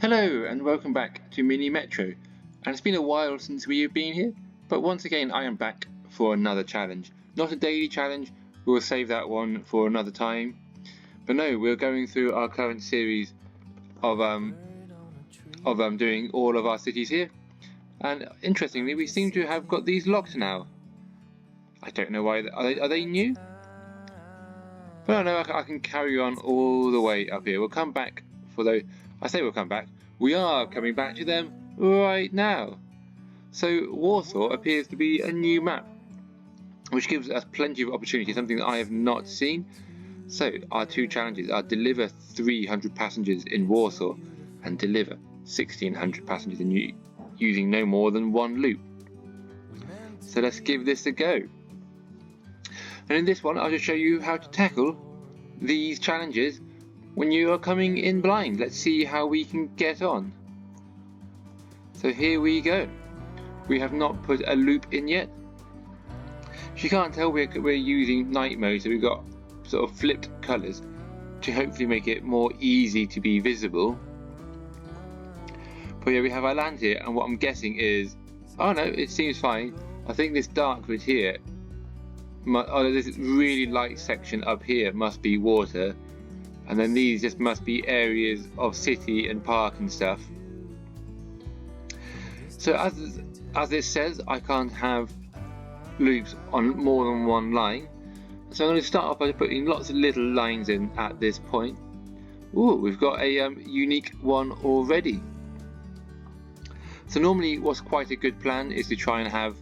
Hello and welcome back to Mini Metro, and it's been a while since we have been here, but once again I am back for another challenge. Not a daily challenge, we'll save that one for another time, but no, we're going through our current series of doing all of our cities here, and interestingly we seem to have got these locked now. I don't know why. Are they new? But no, I can carry on all the way up here. We'll come back for those. I say we'll come back. We are coming back to them right now. So Warsaw appears to be a new map, which gives us plenty of opportunity, something that I have not seen. So our two challenges are deliver 300 passengers in Warsaw and deliver 1600 passengers in using no more than one loop. So let's give this a go. And in this one I'll just show you how to tackle these challenges when you are coming in blind. Let's see how we can get on. So here we go. We have not put a loop in yet. If you can't tell, we're using night mode, so we've got sort of flipped colours to hopefully make it more easy to be visible. But yeah, we have our land here, and what I'm guessing is, oh no, it seems fine. I think this dark bit here, this really light section up here must be water. And then these just must be areas of city and park and stuff. So as it says, I can't have loops on more than one line. So I'm going to start off by putting lots of little lines in at this point. Ooh, we've got a unique one already. So normally what's quite a good plan is to try and have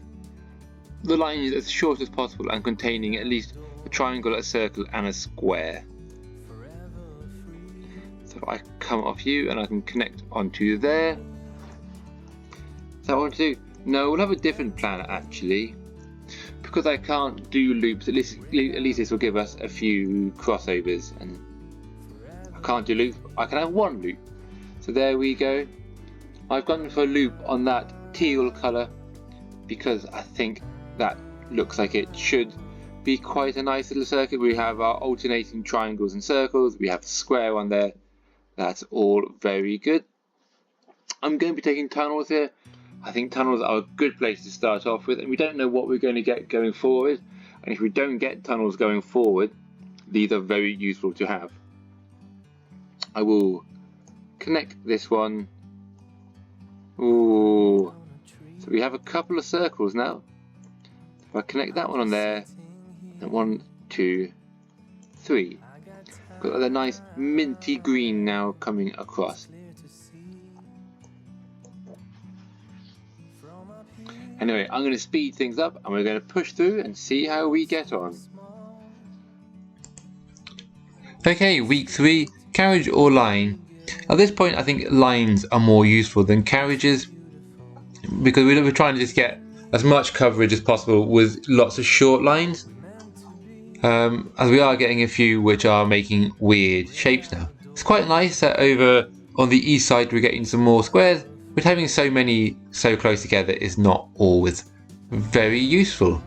the lines as short as possible and containing at least a triangle, a circle and a square. So I come off you and I can connect onto there. So what I want to do? No, we'll have a different plan actually. Because I can't do loops, at least this will give us a few crossovers, and I can't do loops, I can have one loop. So there we go. I've gone for a loop on that teal colour because I think that looks like it should be quite a nice little circuit. We have our alternating triangles and circles, we have the square on there. That's all very good. I'm going to be taking tunnels here. I think tunnels are a good place to start off with, and we don't know what we're going to get going forward. And if we don't get tunnels going forward, these are very useful to have. I will connect this one. Ooh. So we have a couple of circles now. If I connect that one on there, and 1, 2, 3. Got a nice minty green now coming across. Anyway, I'm going to speed things up and we're going to push through and see how we get on. Okay, week 3, carriage or line. At this point I think lines are more useful than carriages, because we're trying to just get as much coverage as possible with lots of short lines. As we are getting a few which are making weird shapes now. It's quite nice that over on the east side we're getting some more squares, but having so many so close together is not always very useful.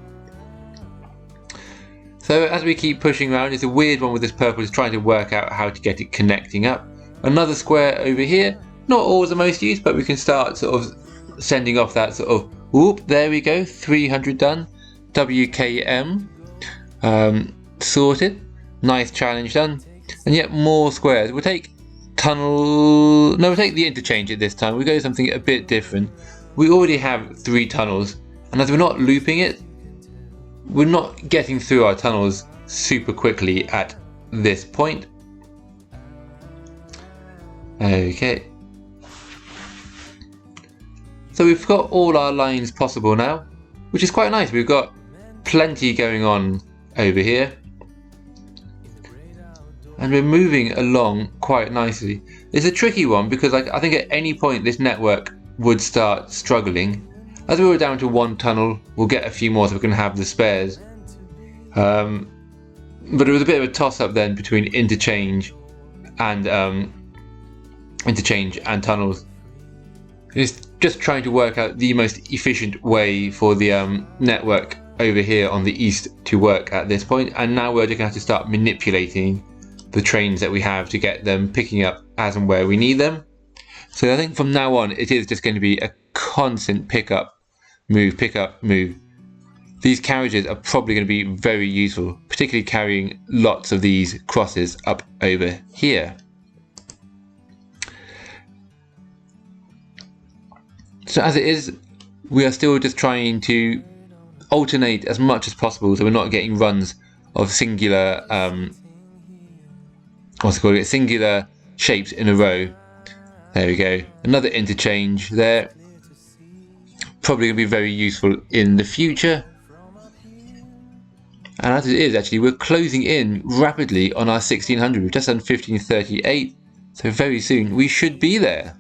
So as we keep pushing around, it's a weird one with this purple, is trying to work out how to get it connecting up. Another square over here, not always the most use, but we can start sort of sending off that sort of, whoop, there we go, 300 done, WKM. Sorted, nice challenge done, and yet more squares. We'll take we'll take the interchange at this time. We'll go something a bit different. We already have 3 tunnels, and as we're not looping it, we're not getting through our tunnels super quickly at this point. Okay, so we've got all our lines possible now, which is quite nice. We've got plenty going on over here, and we're moving along quite nicely. It's a tricky one because I think at any point this network would start struggling. As we were down to 1 tunnel, we'll get a few more so we can have the spares. But it was a bit of a toss-up then between interchange and tunnels. It's just trying to work out the most efficient way for the network over here on the east to work at this point, and now we're just going to have to start manipulating the trains that we have to get them picking up as and where we need them. So I think from now on, it is just going to be a constant pick up, move. These carriages are probably going to be very useful, particularly carrying lots of these crosses up over here. So as it is, we are still just trying to alternate as much as possible, so we're not getting runs of singular, singular shapes in a row. There we go. Another interchange there. Probably going to be very useful in the future. And as it is, actually, we're closing in rapidly on our 1600. We've just done 1538, so very soon we should be there.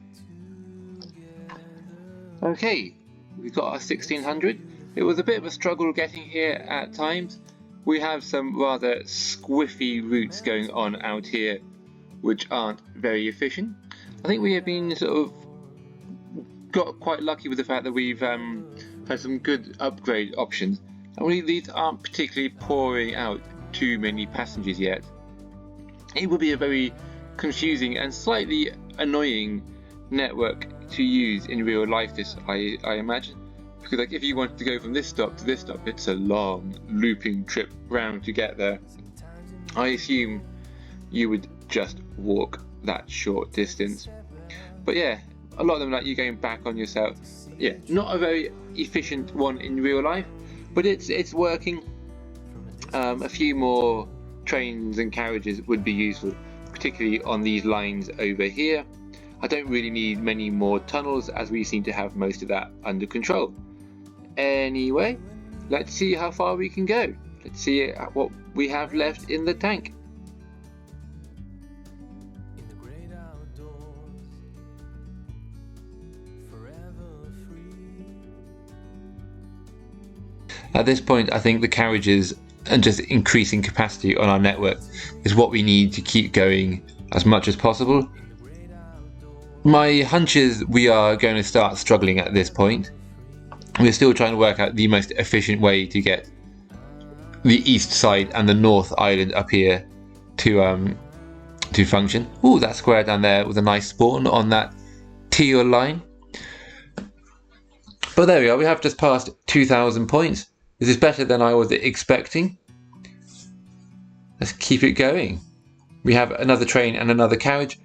Okay, we've got our 1600. It was a bit of a struggle getting here at times. We have some rather squiffy routes going on out here, which aren't very efficient. I think we have been sort of got quite lucky with the fact that we've had some good upgrade options. And really, these aren't particularly pouring out too many passengers yet. It would be a very confusing and slightly annoying network to use in real life, this I imagine, because like if you wanted to go from this stop to this stop, it's a long looping trip round to get there. I assume you would just walk that short distance, but yeah, a lot of them like you going back on yourself. Yeah, not a very efficient one in real life, but it's working. A few more trains and carriages would be useful, particularly on these lines over here. I don't really need many more tunnels, as we seem to have most of that under control. Anyway, let's see how far we can go. Let's see what we have left in the tank. At this point, I think the carriages and just increasing capacity on our network is what we need to keep going as much as possible. My hunch is we are going to start struggling at this point. We're still trying to work out the most efficient way to get the east side and the north island up here to function. Ooh, that square down there with a nice spawn on that teal line. But there we are, we have just passed 2,000 points. This is better than I was expecting. Let's keep it going. We have another train and another carriage.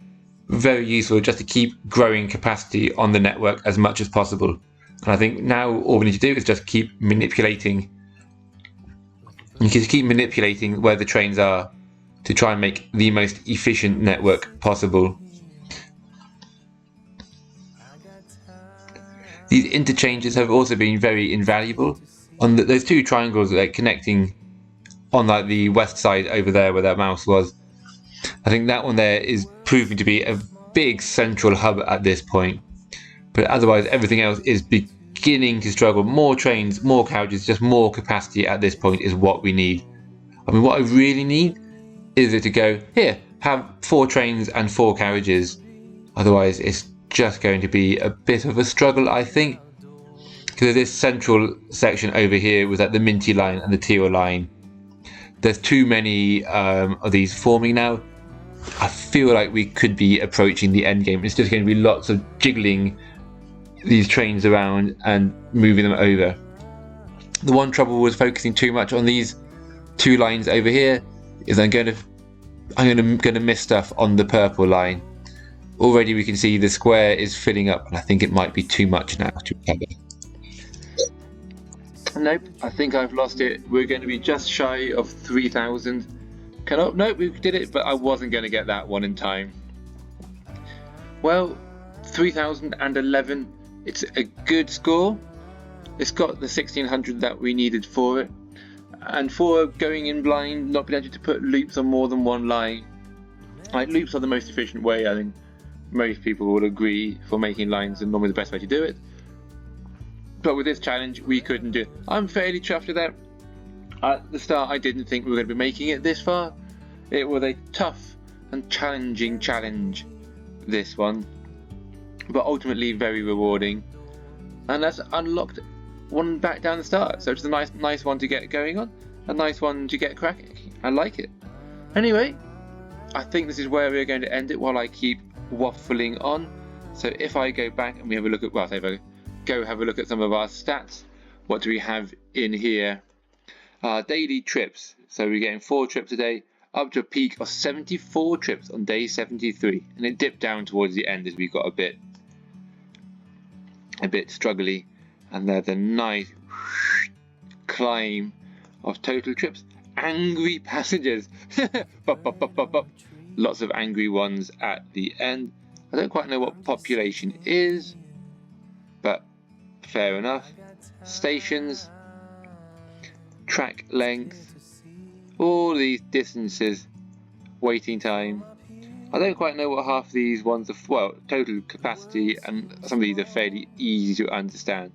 Very useful just to keep growing capacity on the network as much as possible. And I think now all we need to do is just keep manipulating. You can keep manipulating where the trains are to try and make the most efficient network possible. These interchanges have also been very invaluable. On those two triangles like connecting on like the west side over there where that mouse was, I think that one there is proving to be a big central hub at this point. But otherwise everything else is beginning to struggle. More trains, more carriages, just more capacity at this point is what we need. I mean, what I really need is it to go, here, have 4 trains and 4 carriages. Otherwise it's just going to be a bit of a struggle, I think. Because this central section over here was at the minty line and the teal line. There's too many of these forming now. I feel like we could be approaching the end game. It's just going to be lots of jiggling these trains around and moving them over. The one trouble was focusing too much on these 2 lines over here is I'm going to miss stuff on the purple line. Already we can see the square is filling up, and I think it might be too much now to recover. Nope, I think I've lost it. We're going to be just shy of 3,000. Nope, we did it, but I wasn't going to get that one in time. Well, 3,011. It's a good score. It's got the 1,600 that we needed for it. And for going in blind, not being able to put loops on more than one line. Like, loops are the most efficient way, I think most people will agree, for making lines, and normally the best way to do it. But with this challenge, we couldn't do it. I'm fairly chuffed with that. At the start, I didn't think we were going to be making it this far. It was a tough and challenging challenge, this one. But ultimately very rewarding. And that's unlocked one back down the start. So it's a nice one to get going on. A nice one to get cracking. I like it. Anyway, I think this is where we're going to end it while I keep waffling on. So if I go back and we have a look at, well, if I go have a look at some of our stats, what do we have in here? Our daily trips. So we're getting 4 trips a day, up to a peak of 74 trips on day 73, and it dipped down towards the end as we got a bit struggly, and there's a nice climb of total trips. Angry passengers. Bop, bop, bop, bop, bop. Lots of angry ones at the end. I don't quite know what population is, but fair enough. Stations, track length, all these distances, waiting time. I don't quite know what half of these ones are, well, total capacity, and some of these are fairly easy to understand.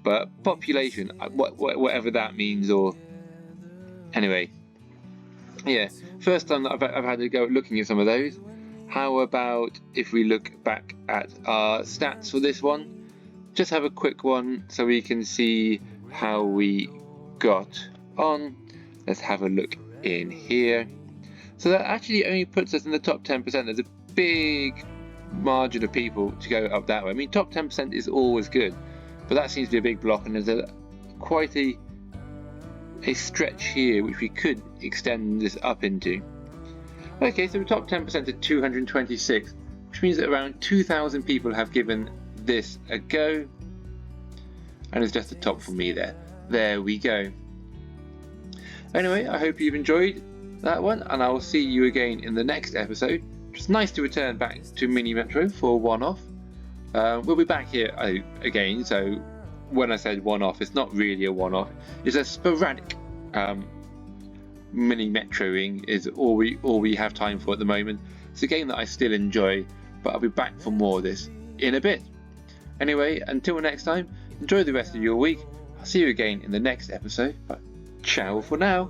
But population, whatever that means, or anyway, yeah, first time that I've had to go looking at some of those. How about if we look back at our stats for this one? Just have a quick one so we can see how we got on. Let's have a look in here. So that actually only puts us in the top 10%. There's a big margin of people to go up that way. I mean, top 10% is always good, but that seems to be a big block, and there's quite a stretch here which we could extend this up into. Okay, so the top 10% are 226, which means that around 2,000 people have given this a go, and it's just the top for me there. There we go. Anyway, I hope you've enjoyed that one, and I will see you again in the next episode. It's nice to return back to Mini Metro for a one-off. We'll be back here again, so when I said one-off, it's not really a one-off. It's a sporadic Mini Metroing is all we have time for at the moment. It's a game that I still enjoy, but I'll be back for more of this in a bit. Anyway, until next time, enjoy the rest of your week. I'll see you again in the next episode. Ciao for now.